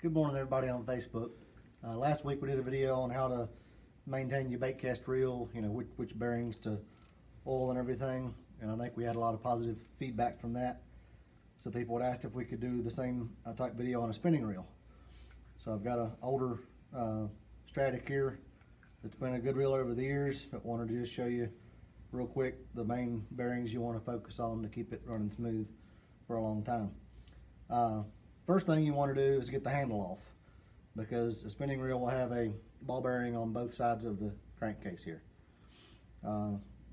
Good morning, everybody on Facebook. Last week we did a video on how to maintain your bait cast reel, which bearings to oil and everything, and I think we had a lot of positive feedback from that. So people had asked if we could do the same type video on a spinning reel. So I've got an older Stratic here that's been a good reel over the years, but wanted to just show you real quick the main bearings you want to focus on to keep it running smooth for a long time. First thing you want to do is get the handle off, because a spinning reel will have a ball bearing on both sides of the crankcase here.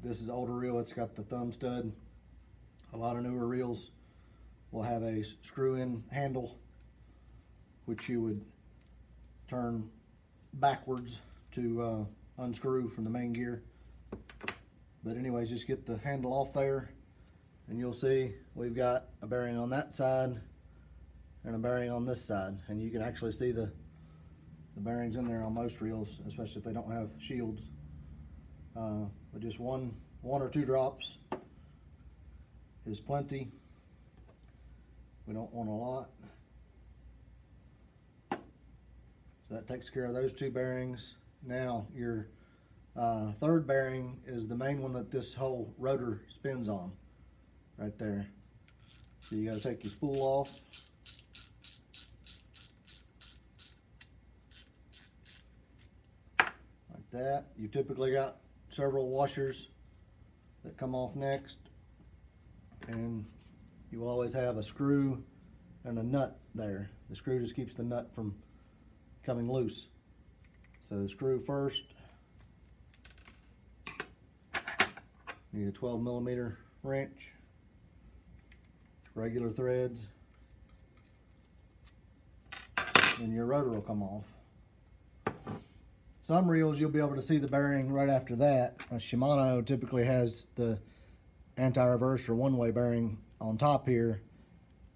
This is an older reel, it's got the thumb stud. A lot of newer reels will have a screw-in handle, which you would turn backwards to unscrew from the main gear. But anyways, just get the handle off there, and you'll see we've got a bearing on that side and a bearing on this side, and you can actually see the bearings in there on most reels, especially if they don't have shields. But just one or two drops is plenty. We don't want a lot. So that takes care of those two bearings. Now your third bearing is the main one that this whole rotor spins on, right there. So you got to take your spool off. Like that. You typically got several washers that come off next, and you will always have a screw and a nut there. The screw just keeps the nut from coming loose. So the screw first. Need a 12mm wrench, regular threads, and your rotor will come off. Some reels you'll be able to see the bearing right after that. A Shimano typically has the anti-reverse or one-way bearing on top here,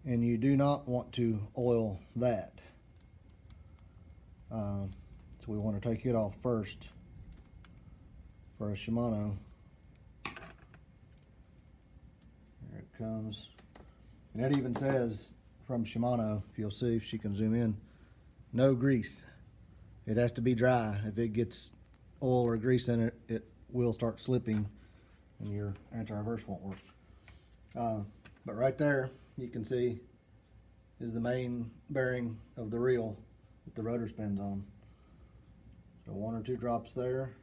and you do not want to oil that. So we want to take it off first for a Shimano. There it comes. And it even says from Shimano, if you'll see, if she can zoom in, no grease. It has to be dry. If it gets oil or grease in it, it will start slipping and your anti-reverse won't work. But right there, you can see is the main bearing of the reel that the rotor spins on. So one or two drops there.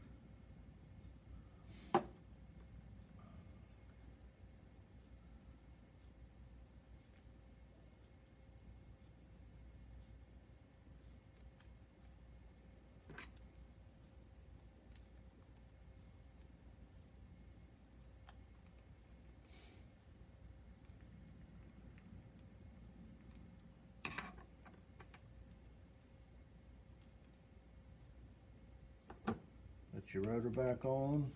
Put your rotor back on.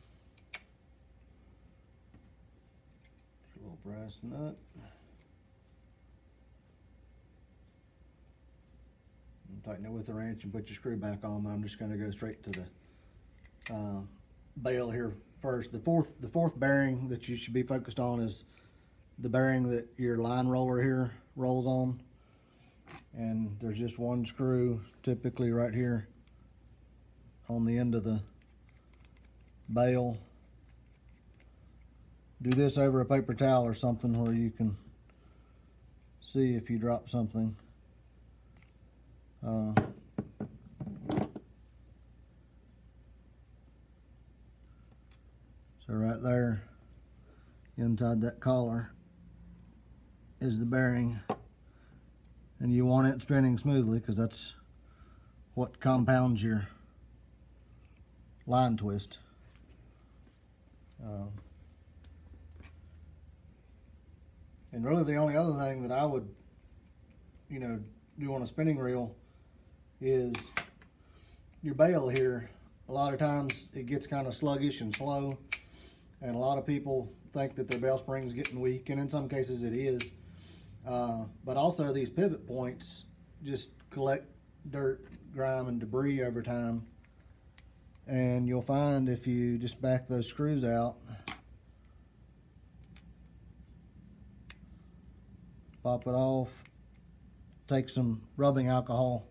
Your little brass nut. And tighten it with a wrench and put your screw back on, but I'm just going to go straight to the bail here first. The fourth bearing that you should be focused on is the bearing that your line roller here rolls on. And there's just one screw typically right here on the end of the bail. Do this over a paper towel or something where you can see if you drop something. So right there inside that collar is the bearing, and you want it spinning smoothly because that's what compounds your line twist. And really the only other thing that I would do on a spinning reel is your bail here. A lot of times it gets kind of sluggish and slow, and a lot of people think that their bail spring's getting weak, and in some cases it is. But also these pivot points just collect dirt, grime, and debris over time. And you'll find if you just back those screws out, pop it off, take some rubbing alcohol,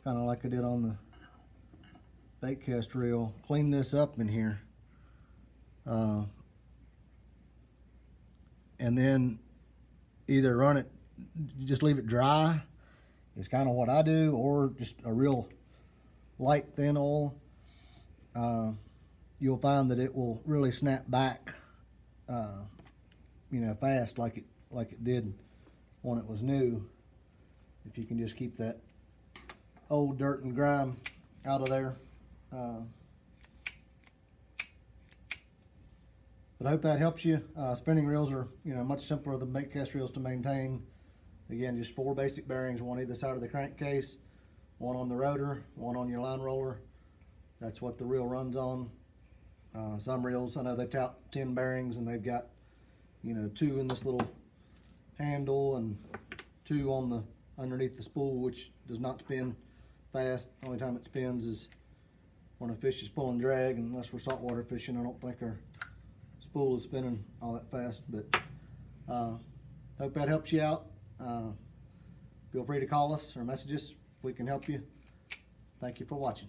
kind of like I did on the bait cast reel, clean this up in here, and then either run it, just leave it dry, is kind of what I do, or just a real light thin oil. You'll find that it will really snap back, fast, like it did when it was new. If you can just keep that old dirt and grime out of there. But I hope that helps you. Spinning reels are much simpler than bait cast reels to maintain. Again, just 4 basic bearings, one either side of the crankcase, one on the rotor, one on your line roller. That's what the reel runs on. Some reels, I know they tout 10 bearings, and they've got 2 in this little handle and 2 on the underneath the spool, which does not spin fast. The only time it spins is when a fish is pulling drag, and unless we're saltwater fishing, I don't think our spool is spinning all that fast. But hope that helps you out. Feel free to call us or message us if we can help you. Thank you for watching.